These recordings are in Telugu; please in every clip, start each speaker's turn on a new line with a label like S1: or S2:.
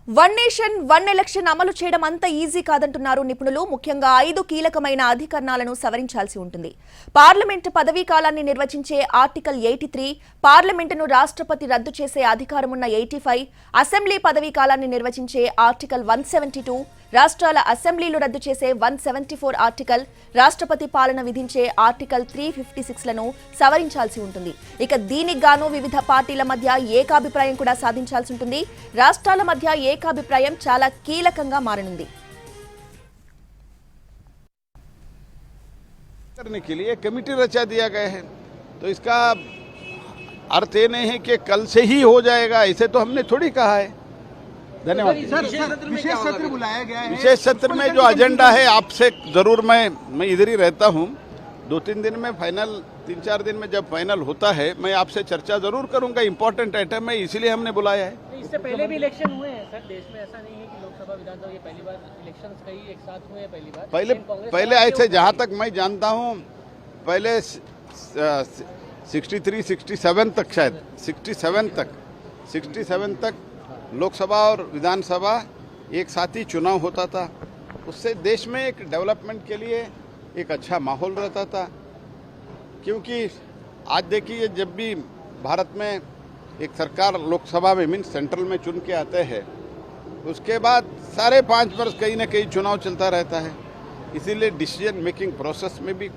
S1: వన్ నేషన్ వన్ ఎలక్షన్ అమలు చేయడం అంత ఈజీ కాదంటున్నారు నిపుణులు. ముఖ్యంగా 5 కీలకమైన అధికరణాలను సవరించాల్సి ఉంటుంది. పార్లమెంట్ పదవీ కాలాన్ని నిర్వచించే ఆర్టికల్ 83, పార్లమెంటును రాష్ట్రపతి రద్దు చేసే అధికారమున్న 85, అసెంబ్లీ పదవీ కాలాన్ని నిర్వచించే ఆర్టికల్ 172, రాష్ట్రాల అసెంబ్లీలు రద్దు చేసే 174 ఆర్టికల్, రాష్ట్రపతి పాలన విధించే ఆర్టికల్ 356లను సవరించాల్సి ఉంటుంది. ఇక దీనికి గాను వివిధ పార్టీల మధ్య ఏకాభిప్రాయం కూడా సాధించాల్సి ఉంటుంది. రాష్ట్రాల మధ్య ఏకాభిప్రాయం చాలా కీలకంగా మారనుంది.
S2: करने के लिए कमेटी रचा दिया गया है, तो इसका अर्थ ये नहीं है कि कल से ही हो जाएगा, इसे तो हमने थोड़ी कहा है। धन्यवाद।
S3: विशेष सत्र बुलाया गया है।
S2: विशेष सत्र में जो एजेंडा है आपसे जरूर मैं इधर ही रहता हूँ, 2-3 दिन में फाइनल, 3-4 दिन में जब फाइनल होता है मैं आपसे चर्चा जरूर करूंगा। इम्पोर्टेंट आइटम है, इसीलिए हमने बुलाया है।
S4: इससे पहले भी इलेक्शन हुए हैं सर देश में, ऐसा नहीं है कि लोकसभा विधानसभा ये पहली बार इलेक्शंस कई एक साथ हुए हैं।
S2: पहले ऐसे जहाँ तक मैं जानता हूँ पहले 63, 67 तक, शायद 67 तक लोकसभा और विधानसभा एक साथ ही चुनाव होता था। उससे देश में एक डेवलपमेंट के लिए एक अच्छा माहौल रहता था। क्योंकि आज देखिए, जब भी भारत में एक सरकार लोकसभा में मीन सेंट्रल में चुन के आते हैं, उसके बाद सारे 5 वर्ष कहीं ना कहीं चुनाव चलता रहता है। इसीलिए डिसीजन मेकिंग प्रोसेस में भी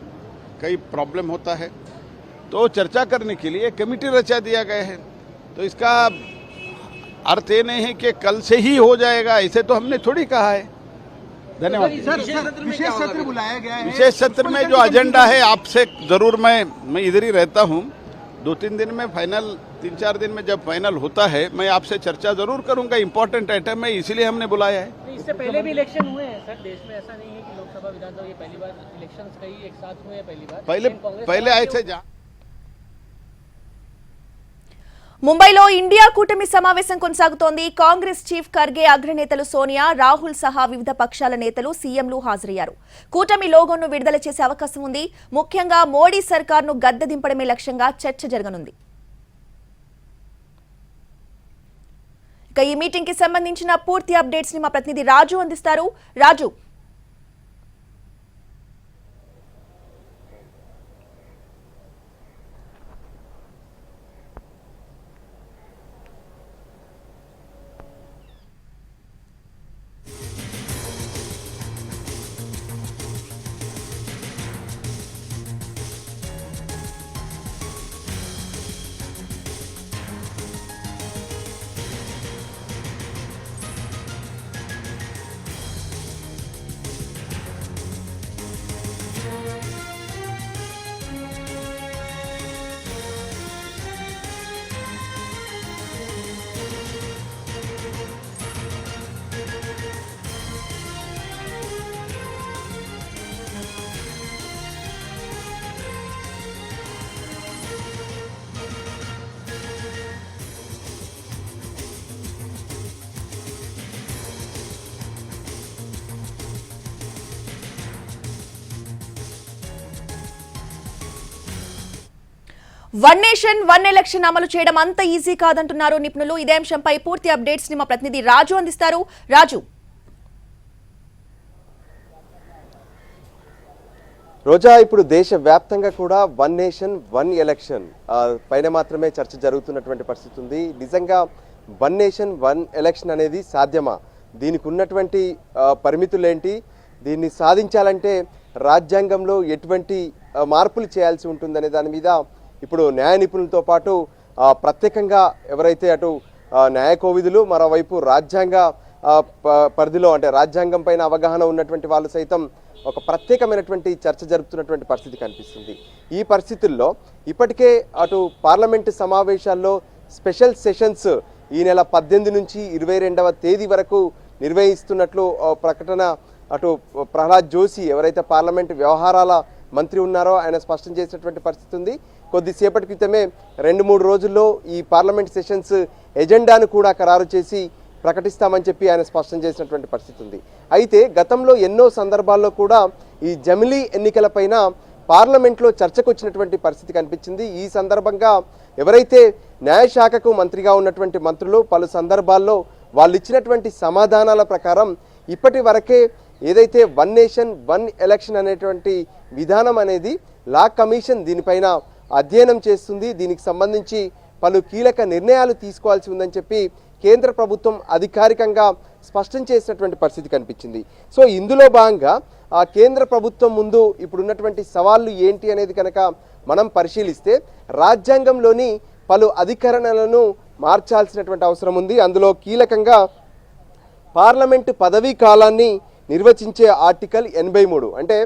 S2: कई प्रॉब्लम होता है। तो चर्चा करने के लिए कमेटी रचा दिया गया है, तो इसका अर्थ ये नहीं है कि कल से ही हो जाएगा, इसे तो हमने थोड़ी कहा है। धन्यवाद।
S3: विशेष सत्र बुलाया गया है।
S2: विशेष सत्र में जो एजेंडा है आपसे जरूर मैं इधर ही रहता हूँ, 2-3 दिन में फाइनल, 3-4 दिन में जब फाइनल होता है मैं आपसे चर्चा जरूर करूंगा। इम्पोर्टेंट आइटम है, इसीलिए हमने बुलाया है।
S4: इससे पहले भी इलेक्शन हुए हैं सर देश में, ऐसा नहीं है कि लोकसभा विधानसभा ये पहली बार इलेक्शंस कई एक साथ हुए हैं।
S2: पहले ऐसे
S1: ముంబైలో ఇండియా కూటమి సమావేశం కొనసాగుతోంది. కాంగ్రెస్ చీఫ్ ఖర్గే, అగ్రనేతలు సోనియా, రాహుల్ సహా వివిధ పక్షాల నేతలు, సీఎంలు హాజరయ్యారు. కూటమి లోగోను విడుదల చేసే అవకాశం ఉంది. ముఖ్యంగా మోడీ సర్కార్ను గద్దె దింపడమే లక్ష్యంగా చర్చ జరగనుంది. ఇక ఈ మీటింగ్ కి సంబంధించిన పూర్తి అప్డేట్స్ ని మా ప్రతినిధి రాజు అందిస్తారు. రాజు, వన్ నేషన్ వన్ ఎలక్షన్ అమలు చేయడం అంత ఈజీ కాదంటున్నారు నిపుణులు. ఇదే అంశంపై పూర్తి అప్డేట్స్ ని మా ప్రతినిధి రాజు అందిస్తారు. రాజు,
S5: రోజా, ఇప్పుడు దేశవ్యాప్తంగా కూడా వన్ నేషన్ వన్ ఎలక్షన్ పైన మాత్రమే చర్చ జరుగుతున్నటువంటి పరిస్థితి ఉంది. నిజంగా వన్ నేషన్ వన్ ఎలక్షన్ అనేది సాధ్యమా? దీనికి ఉన్నటువంటి పరిమితులేంటి? దీన్ని సాధించాలంటే రాజ్యాంగంలో ఎటువంటి మార్పులు చేయాల్సి ఉంటుందనే దాని మీద ఇప్పుడు న్యాయ నిపుణులతో పాటు ప్రత్యేకంగా ఎవరైతే అటు న్యాయ కోవిదులు, మరోవైపు రాజ్యాంగ పరిధిలో అంటే రాజ్యాంగం పైన అవగాహన ఉన్నటువంటి వాళ్ళు సైతం ఒక ప్రత్యేకమైనటువంటి చర్చ జరుపుతున్నటువంటి పరిస్థితి కనిపిస్తుంది. ఈ పరిస్థితుల్లో ఇప్పటికే అటు పార్లమెంటు సమావేశాల్లో స్పెషల్ సెషన్స్ ఈ నెల 18 నుంచి 22వ తేదీ వరకు నిర్వహిస్తున్నట్లు ప్రకటన అటు ప్రహ్లాద్ జోషి, ఎవరైతే పార్లమెంటు వ్యవహారాల మంత్రి ఉన్నారో, ఆయన స్పష్టం చేసినటువంటి పరిస్థితి ఉంది. కొద్దిసేపటి క్రితమే 2-3 రోజుల్లో ఈ పార్లమెంట్ సెషన్స్ ఎజెండాను కూడా ఖరారు చేసి ప్రకటిస్తామని చెప్పి ఆయన స్పష్టం చేసినటువంటి పరిస్థితి ఉంది. అయితే గతంలో ఎన్నో సందర్భాల్లో కూడా ఈ జమిలీ ఎన్నికలపైన పార్లమెంట్లో చర్చకు వచ్చినటువంటి పరిస్థితి కనిపించింది. ఈ సందర్భంగా ఎవరైతే న్యాయశాఖకు మంత్రిగా ఉన్నటువంటి మంత్రులు పలు సందర్భాల్లో వాళ్ళు ఇచ్చినటువంటి సమాధానాల ప్రకారం ఇప్పటి వరకే ఏదైతే వన్ నేషన్ వన్ ఎలక్షన్ అనేటువంటి విధానం అనేది లా కమిషన్ దీనిపైన అధ్యయనం చేస్తుంది. దీనికి సంబంధించి పలు కీలక నిర్ణయాలు తీసుకోవాల్సి ఉందని చెప్పి కేంద్ర ప్రభుత్వం అధికారికంగా స్పష్టం చేసినటువంటి పరిస్థితి కనిపించింది. సో ఇందులో భాగంగా ఆ కేంద్ర ప్రభుత్వం ముందు ఇప్పుడున్నటువంటి సవాళ్లు ఏంటి అనేది కనుక మనం పరిశీలిస్తే రాజ్యాంగంలోని పలు అధికరణలను మార్చాల్సినటువంటి అవసరం ఉంది. అందులో కీలకంగా పార్లమెంటు పదవీ కాలాన్ని నిర్వచించే ఆర్టికల్ 83. అంటే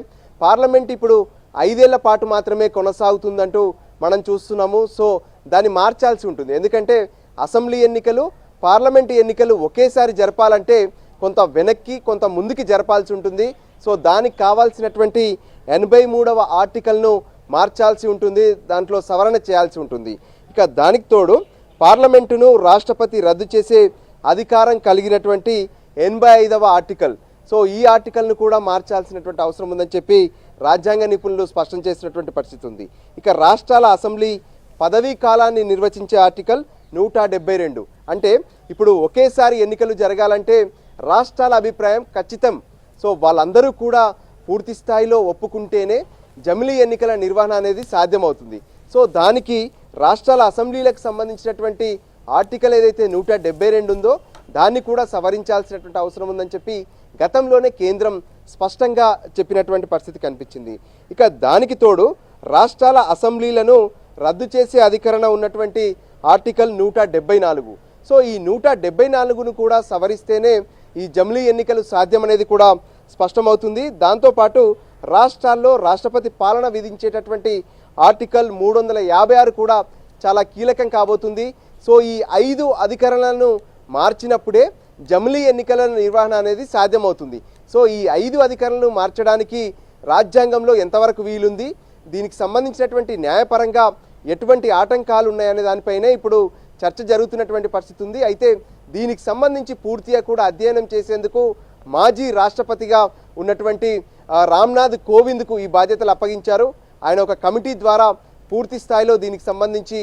S5: పార్లమెంట్ ఇప్పుడు 5 ఏళ్ల పాటు మాత్రమే కొనసాగుతుందంటూ మనం చూస్తున్నాము. సో దాన్ని మార్చాల్సి ఉంటుంది. ఎందుకంటే అసెంబ్లీ ఎన్నికలు పార్లమెంటు ఎన్నికలు ఒకేసారి జరపాలంటే కొంత వెనక్కి కొంత ముందుకి జరపాల్సి ఉంటుంది. సో దానికి కావాల్సినటువంటి 83వ ఆర్టికల్ను మార్చాల్సి ఉంటుంది, దాంట్లో సవరణ చేయాల్సి ఉంటుంది. ఇక దానికి తోడు పార్లమెంటును రాష్ట్రపతి రద్దు చేసే అధికారం కలిగినటువంటి 85వ ఆర్టికల్. సో ఈ ఆర్టికల్ను కూడా మార్చాల్సినటువంటి అవసరం ఉందని చెప్పి రాజ్యాంగ నిపుణులు స్పష్టం చేసినటువంటి పరిస్థితి ఉంది. ఇక రాష్ట్రాల అసెంబ్లీ పదవీ కాలాన్ని నిర్వచించే ఆర్టికల్ 172. అంటే ఇప్పుడు ఒకేసారి ఎన్నికలు జరగాలంటే రాష్ట్రాల అభిప్రాయం ఖచ్చితం. సో వాళ్ళందరూ కూడా పూర్తి స్థాయిలో ఒప్పుకుంటేనే జమిలీ ఎన్నికల నిర్వహణ అనేది సాధ్యమవుతుంది. సో దానికి రాష్ట్రాల అసెంబ్లీలకు సంబంధించినటువంటి ఆర్టికల్ ఏదైతే 172 ఉందో దాన్ని కూడా సవరించాల్సినటువంటి అవసరం ఉందని చెప్పి గతంలోనే కేంద్రం స్పష్టంగా చెప్పినటువంటి పరిస్థితి కనిపించింది. ఇక దానికి తోడు రాష్ట్రాల అసెంబ్లీలను రద్దు చేసే అధికరణ ఉన్నటువంటి ఆర్టికల్ 174. సో ఈ 174ను కూడా సవరిస్తేనే ఈ జమిలీ ఎన్నికలు సాధ్యమనేది కూడా స్పష్టమవుతుంది. దాంతోపాటు రాష్ట్రాల్లో రాష్ట్రపతి పాలన విధించేటటువంటి ఆర్టికల్ 356 కూడా చాలా కీలకం కాబోతుంది. సో ఈ 5 అధికరణలను మార్చినప్పుడే జమిలీ ఎన్నికల నిర్వహణ అనేది సాధ్యమవుతుంది. సో ఈ 5 అధికరణలు మార్చడానికి రాజ్యాంగంలో ఎంతవరకు వీలుంది, దీనికి సంబంధించినటువంటి న్యాయపరంగా ఎటువంటి ఆటంకాలు ఉన్నాయనే దానిపైనే ఇప్పుడు చర్చ జరుగుతున్నటువంటి పరిస్థితి ఉంది. అయితే దీనికి సంబంధించి పూర్తిగా కూడా అధ్యయనం చేసేందుకు మాజీ రాష్ట్రపతిగా ఉన్నటువంటి రామ్నాథ్ కోవింద్కు ఈ బాధ్యతలు అప్పగించారు. ఆయన ఒక కమిటీ ద్వారా పూర్తి స్థాయిలో దీనికి సంబంధించి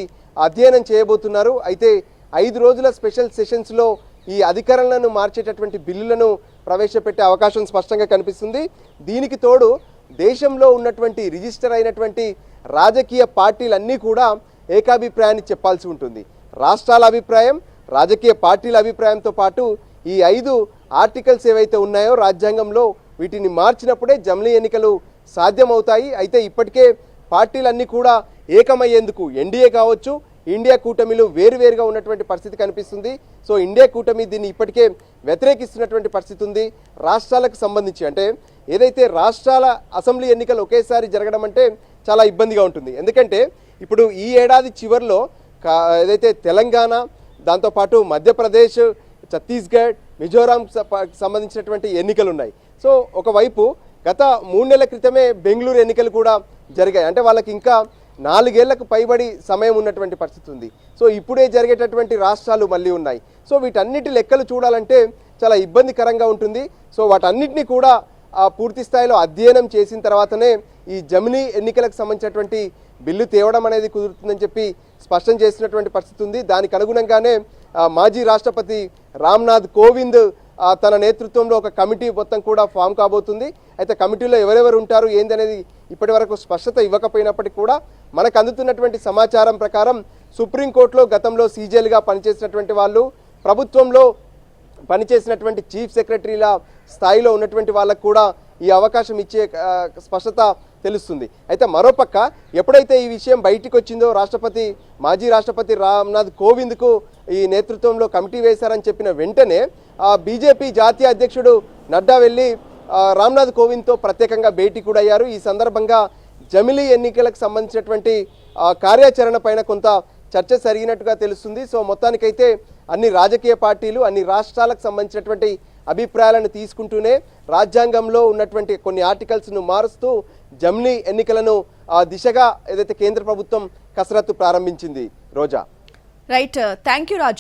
S5: అధ్యయనం చేయబోతున్నారు. అయితే 5 రోజుల స్పెషల్ సెషన్స్లో ఈ అధికరణలను మార్చేటటువంటి బిల్లులను ప్రవేశపెట్టే అవకాశం స్పష్టంగా కనిపిస్తుంది. దీనికి తోడు దేశంలో ఉన్నటువంటి రిజిస్టర్ అయినటువంటి రాజకీయ పార్టీలన్నీ కూడా ఏకాభిప్రాయాన్ని చెప్పాల్సి ఉంటుంది. రాష్ట్రాల అభిప్రాయం, రాజకీయ పార్టీల అభిప్రాయంతో పాటు ఈ 5 ఆర్టికల్స్ ఏవైతే ఉన్నాయో రాజ్యాంగంలో వీటిని మార్చినప్పుడే జమిలీ ఎన్నికలు సాధ్యమవుతాయి. అయితే ఇప్పటికే పార్టీలన్నీ కూడా ఏకమయ్యేందుకు ఎన్డీఏ కావచ్చు, ఇండియా కూటమిలు వేరువేరుగా ఉన్నటువంటి పరిస్థితి కనిపిస్తుంది. సో ఇండియా కూటమి దీన్ని ఇప్పటికే వ్యతిరేకిస్తున్నటువంటి పరిస్థితి ఉంది. రాష్ట్రాలకు సంబంధించి అంటే ఏదైతే రాష్ట్రాల అసెంబ్లీ ఎన్నికలు ఒకేసారి జరగడం అంటే చాలా ఇబ్బందిగా ఉంటుంది. ఎందుకంటే ఇప్పుడు ఈ ఏడాది చివరిలో ఏదైతే తెలంగాణ, దాంతోపాటు మధ్యప్రదేశ్, ఛత్తీస్గఢ్, మిజోరాం సంబంధించినటువంటి ఎన్నికలు ఉన్నాయి. సో ఒకవైపు గత 3 నెలల క్రితమే బెంగళూరు ఎన్నికలు కూడా జరిగాయి. అంటే వాళ్ళకి ఇంకా 4 ఏళ్లకు పైబడి సమయం ఉన్నటువంటి పరిస్థితి ఉంది. సో ఇప్పుడే జరిగేటటువంటి రాష్ట్రాలు మళ్ళీ ఉన్నాయి. సో వీటన్నిటి లెక్కలు చూడాలంటే చాలా ఇబ్బందికరంగా ఉంటుంది. సో వాటన్నిటిని కూడా పూర్తి స్థాయిలో అధ్యయనం చేసిన తర్వాతనే ఈ జమిలీ ఎన్నికలకు సంబంధించినటువంటి బిల్లు తేవడం అనేది కుదురుతుందని చెప్పి స్పష్టం చేసినటువంటి పరిస్థితి ఉంది. దానికి అనుగుణంగానే మాజీ రాష్ట్రపతి రామ్నాథ్ కోవింద్ తన నేతృత్వంలో ఒక కమిటీ మొత్తం కూడా ఫామ్ కాబోతుంది. అయితే కమిటీలో ఎవరెవరు ఉంటారు ఏంది అనేది ఇప్పటి వరకు స్పష్టత ఇవ్వకపోయినప్పటికీ కూడా మనకు అందుతున్నటువంటి సమాచారం ప్రకారం సుప్రీంకోర్టులో గతంలో సీజేలుగా పనిచేసినటువంటి వాళ్ళు, ప్రభుత్వంలో పనిచేసినటువంటి చీఫ్ సెక్రటరీల స్థాయిలో ఉన్నటువంటి వాళ్ళకు కూడా ఈ అవకాశం ఇచ్చే స్పష్టత తెలుస్తుంది. అయితే మరోపక్క ఎప్పుడైతే ఈ విషయం బయటికి వచ్చిందో మాజీ రాష్ట్రపతి రామ్నాథ్ కోవింద్కు ఈ నేతృత్వంలో కమిటీ వేశారని చెప్పిన వెంటనే బీజేపీ జాతీయ అధ్యక్షుడు నడ్డా వెళ్ళి రామ్నాథ్ కోవింద్తో ప్రత్యేకంగా భేటీ కూడా అయ్యారు. ఈ సందర్భంగా జమిలీ ఎన్నికలకు సంబంధించినటువంటి కార్యాచరణ పైన కొంత చర్చ జరిగినట్టుగా తెలుస్తుంది. సో మొత్తానికైతే అన్ని రాజకీయ పార్టీలు అన్ని రాష్ట్రాలకు సంబంధించినటువంటి అభిప్రాయాలను తీసుకుంటూనే రాజ్యాంగంలో ఉన్నటువంటి కొన్ని ఆర్టికల్స్ను మారుస్తూ జమిలీ ఎన్నికలను దిశగా ఏదైతే కేంద్ర ప్రభుత్వం కసరత్తు ప్రారంభించింది. Roja.
S1: Right, thank you Raju.